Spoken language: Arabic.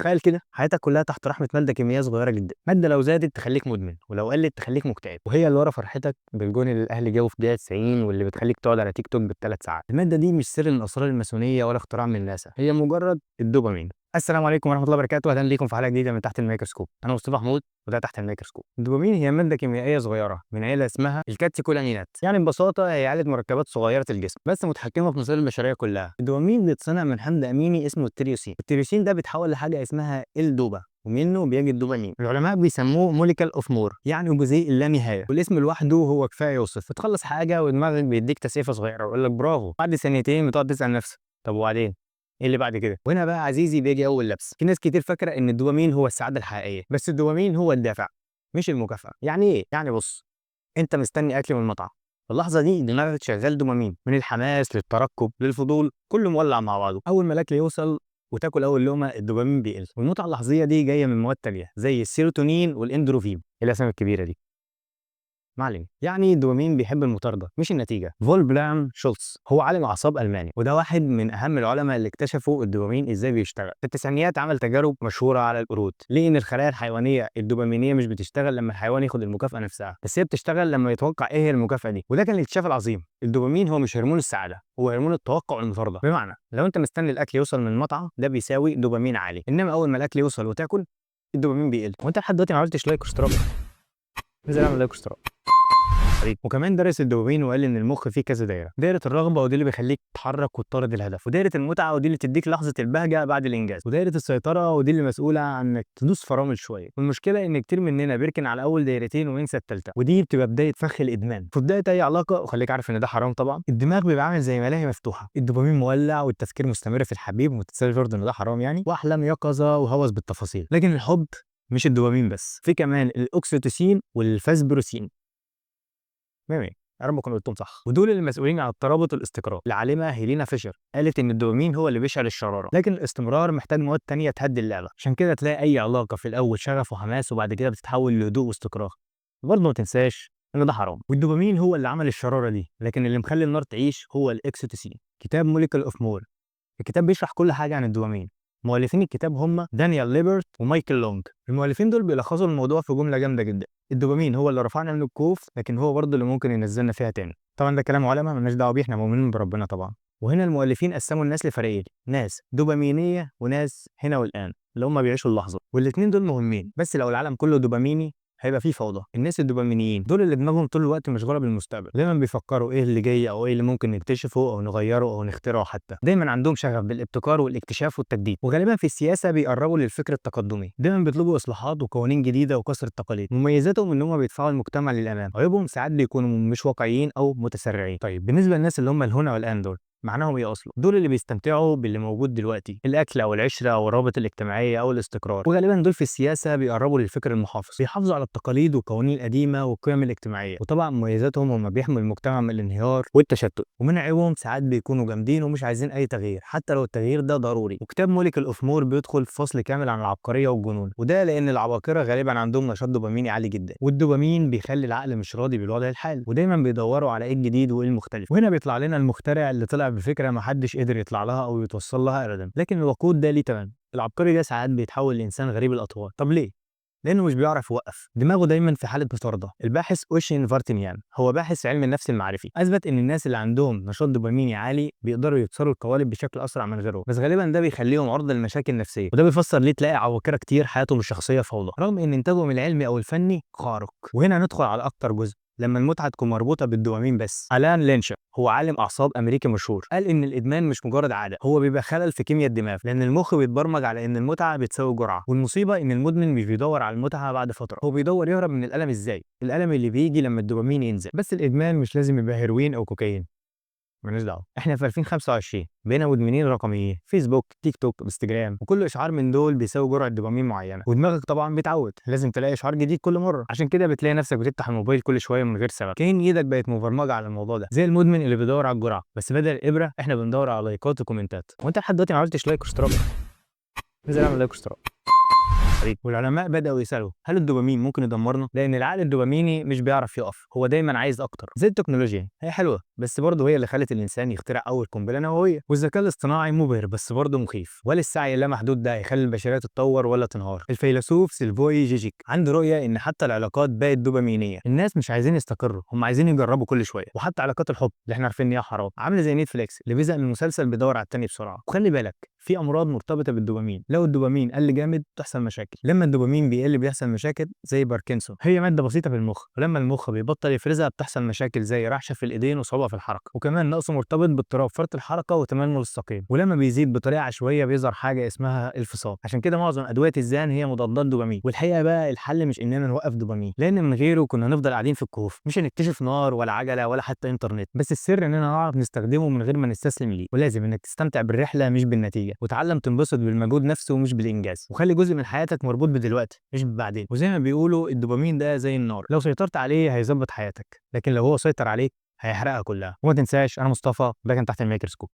تخيل كده حياتك كلها تحت رحمه ماده كيميائيه صغيره جدا، ماده لو زادت تخليك مدمن ولو قلت تخليك مكتئب، وهي اللي ورا فرحتك بالجون اللي الاهلي جابه في دقيقه 90 واللي بتخليك تقعد على تيك توك بالثلاث ساعات. الماده دي مش سر من اسرار الماسونيه ولا اختراع من ناسا، هي مجرد الدوبامين. السلام عليكم ورحمه الله وبركاته، اهلا بيكم في حلقه جديده من تحت الميكروسكوب. انا مصطفى محمود وده تحت الميكروسكوب. الدوبامين هي ماده كيميائيه صغيره من عيله اسمها الكاتيكولامينات، يعني ببساطه هي عيله مركبات صغيره الجسم بس متحكمه في مصير البشريه كلها. الدوبامين بيتصنع من حمض اميني اسمه التيريوسين، التيريوسين ده بيتحول لحاجه اسمها الدوبا ومنه بيجي الدوبامين. العلماء بيسموه موليكال اوف مور، يعني جزيء اللانهايه، والاسم لوحده هو كفايه يوصف. بتخلص حاجه ودماغك بيديك تسقيفه صغيره ويقول لك برافو، بعد ثانيتين بتقعد تسال نفسك طب وبعدين ايه اللي بعد كده؟ وهنا بقى عزيزي بيجي اول لبس. في ناس كتير فاكره ان الدوبامين هو السعاده الحقيقيه، بس الدوبامين هو الدافع مش المكافاه. يعني ايه؟ يعني بص، انت مستني اكل من المطعم، في اللحظه دي دماغك شغال دوبامين، من الحماس للترقب للفضول كله مولع مع بعضه. اول ما الاكل يوصل وتاكل اول لقمه الدوبامين بيقل، والمتعه اللحظيه دي جايه من مواد تانيه زي السيروتونين والاندروفين، الاسامي الكبيره دي ما علينا. يعني الدوبامين بيحب المطارده مش النتيجه. فولفجانج شولتز هو عالم اعصاب الماني، وده واحد من اهم العلماء اللي اكتشفوا الدوبامين ازاي بيشتغل. في التسعينيات عمل تجارب مشهوره على القرود، ليه ان الخلايا الحيوانيه الدوبامينيه مش بتشتغل لما الحيوان ياخد المكافاه نفسها، بس هي بتشتغل لما يتوقع ايه هي المكافاه دي. وده كان الاكتشاف العظيم. الدوبامين هو مش هرمون السعاده، هو هرمون التوقع والمطارده. بمعنى لو انت مستني الاكل يوصل من المطعم ده بيساوي دوبامين عالي، انما اول ما الاكل يوصل وتاكل الدوبامين بيقل. وانت لحد دلوقتي ما عملتش لايك واشتراك؟ انزل اعمل لايك واشتراك. وكمان درس الدوبامين وقال ان المخ فيه كذا دايره، دايره الرغبه ودي اللي بيخليك تتحرك وتطارد الهدف، ودايره المتعه ودي اللي تديك لحظه البهجه بعد الانجاز، ودايره السيطره ودي اللي مسؤوله عن انك تدوس فرامل شويه. والمشكله ان كتير مننا بيركن على اول دايرتين وينسى الثالثه، ودي بتبقى بدايه فخ الادمان. في بدايه اي علاقه، وخليك عارف ان ده حرام طبعا، الدماغ بيبقى عامل زي ملاهي مفتوحه، الدوبامين مولع والتفكير مستمر في الحبيب، وما تنساش برضه ان ده حرام يعني، واحلام يقظه وهوس بالتفاصيل. لكن الحب مش الدوبامين بس، في كمان الاكسيتوسين والفاسبروسين. يا رب اكون قلتهم صح، ودول المسؤولين عن الترابط والاستقرار. العالمه هيلينا فيشر قالت ان الدوبامين هو اللي بيشعل الشراره، لكن الاستمرار محتاج مواد تانية تهدي اللعبه. عشان كده تلاقي اي علاقه في الاول شغف وحماس وبعد كده بتتحول لهدوء واستقرار. برضه ما تنساش ان ده حرام، والدوبامين هو اللي عمل الشراره دي، لكن اللي مخلي النار تعيش هو الاكسيتوسين. كتاب موليكول اوف مور، الكتاب بيشرح كل حاجه عن الدوبامين. مؤلفين الكتاب هم دانيال ليبرت ومايكل لونج. المؤلفين دول بيلخصوا الموضوع في جمله جامده جدا: الدوبامين هو اللي رفعنا من الكوف، لكن هو برضه اللي ممكن ينزلنا فيها تاني. طبعا ده كلام علماء مالناش دعوه بيه، احنا مؤمنين بربنا طبعا. وهنا المؤلفين قسموا الناس لفريقين: ناس دوبامينيه وناس هنا والان اللي هم بيعيشوا اللحظه. والاثنين دول مهمين، بس لو العالم كله دوباميني هيبقى فيه فوضى. الناس الدوبامينيين دول اللي دماغهم طول الوقت مشغوله بالمستقبل، دايما بيفكروا ايه اللي جاي او ايه اللي ممكن نكتشفه او نغيره او نخترعه، حتى دايما عندهم شغف بالابتكار والاكتشاف والتجديد. وغالبا في السياسه بيقربوا للفكر التقدمي، دايما بيطلبوا اصلاحات وقوانين جديده وكسر التقاليد. مميزاتهم ان هم بيدفعوا المجتمع للامام، عيوبهم ساعات بيكونوا مش واقعيين او متسرعين. طيب بالنسبه للناس اللي هم الهنا والان دول معناهم ايه اصلا؟ دول اللي بيستمتعوا باللي موجود دلوقتي، الاكل او العشره او الروابط الاجتماعيه او الاستقرار. وغالبا دول في السياسه بيقربوا للفكر المحافظ، بيحافظوا على التقاليد والقوانين القديمه والقيم الاجتماعيه. وطبعا مميزاتهم هم بيحموا المجتمع من الانهيار والتشتت. ومن عيوبهم ساعات بيكونوا جامدين ومش عايزين اي تغيير حتى لو التغيير ده ضروري. وكتاب موليكول اوف مور بيدخل في فصل كامل عن العبقريه والجنون، وده لان العباقره غالبا عندهم نشاط دوباميني عالي جدا، والدوبامين بيخلي العقل مش راضي بالوضع الحالي، ودايما بيدوروا على ايه الجديد وايه المختلف. وهنا بيطلع لنا المخترع اللي طلع بفكره ما حدش قدر يطلع لها او يتوصل لها ابدا، لكن الوقود ده ليه تمن. العبقري ده ساعات بيتحول لانسان غريب الاطوار. طب ليه؟ لانه مش بيعرف يوقف، دماغه دايما في حاله مطارده. الباحث اوشين فارتنيان هو باحث في علم النفس المعرفي، اثبت ان الناس اللي عندهم نشاط دوباميني عالي بيقدروا يكسروا القوالب بشكل اسرع من غيرهم، بس غالبا ده بيخليهم عرضه لمشاكل نفسيه. وده بيفسر ليه تلاقي عباقرة كتير حياتهم الشخصيه فوضى رغم ان انتاجهم العلمي او الفني خارق. وهنا ندخل على اكتر جزء لما المتعه تكون مربوطه بالدوبامين بس. الان لينشر هو عالم اعصاب امريكي مشهور، قال ان الادمان مش مجرد عاده، هو بيبقى خلل في كيمياء الدماغ، لان المخ بيتبرمج على ان المتعه بتساوي جرعه. والمصيبه ان المدمن مش بيدور على المتعه بعد فتره، هو بيدور يهرب من الالم. ازاي؟ الالم اللي بيجي لما الدوبامين ينزل. بس الادمان مش لازم يبقى هيروين او كوكايين، مالناش دعوه. احنا في 2025 بقينا مدمنين رقميين، فيسبوك، تيك توك، انستجرام، وكل اشعار من دول بيساوي جرعه دوبامين معينه، ودماغك طبعا بيتعود لازم تلاقي اشعار جديد كل مره. عشان كده بتلاقي نفسك بتفتح الموبايل كل شويه من غير سبب، كأن ايدك بقت مبرمجه على الموضوع ده، زي المدمن اللي بيدور على الجرعه، بس بدل الابره احنا بندور على لايكات وكومنتات. وانت لحد دلوقتي ما عملتش لايك واشتراك؟ انزل اعمل لايك واشتراك. الحديد، والعلماء بدأوا يسألوا هل الدوبامين ممكن يدمرنا؟ لأن العقل الدوباميني مش بيعرف يقف، هو دايما عايز أكتر. زي التكنولوجيا هي حلوة بس برضه هي اللي خلت الإنسان يخترع أول قنبلة نووية، والذكاء الاصطناعي مبهر بس برضه مخيف، ولا السعي اللامحدود ده هيخلي البشرية تتطور ولا تنهار. الفيلسوف سيلفوي جيجيك عنده رؤية إن حتى العلاقات بقت دوبامينية، الناس مش عايزين يستقروا، هم عايزين يجربوا كل شوية. وحتى علاقات الحب اللي احنا عارفين ان هي حرام، عامله زي نتفليكس اللي بيزهق من المسلسل بيدور على التاني بسرعه. وخلي بالك في امراض مرتبطه بالدوبامين، لو الدوبامين قل جامد بتحصل مشاكل، لما الدوبامين بيقل بيحصل مشاكل زي باركنسون، هي ماده بسيطه في المخ، ولما المخ بيبطل يفرزها بتحصل مشاكل زي رعشه في الايدين وصعوبه في الحركه. وكمان نقص مرتبط باضطراب فرط الحركه وتمنمل الساقين، ولما بيزيد بطريقه عشوائيه بيظهر حاجه اسمها الفصام. عشان كده معظم ادويه الذهن هي مضادات دوبامين. والحقيقه بقى الحل مش اننا نوقف دوبامين، لان من غيره كنا نفضل قاعدين في الكهوف، مش هنكتشف نار ولا عجله ولا حتى انترنت. بس السر اننا نعرف نستخدمه من غير ما نستسلم ليه، ولازم انك تستمتع بالرحله مش بالنتيجه، وتعلم تنبسط بالمجهود نفسه مش بالانجاز، وخلي جزء من حياتك مربوط بدلوقتي مش ببعدين. وزي ما بيقولوا الدوبامين ده زي النار، لو سيطرت عليه هيظبط حياتك، لكن لو هو سيطر عليك هيحرقها كلها. وما تنساش انا مصطفى، ده كان تحت الميكروسكوب.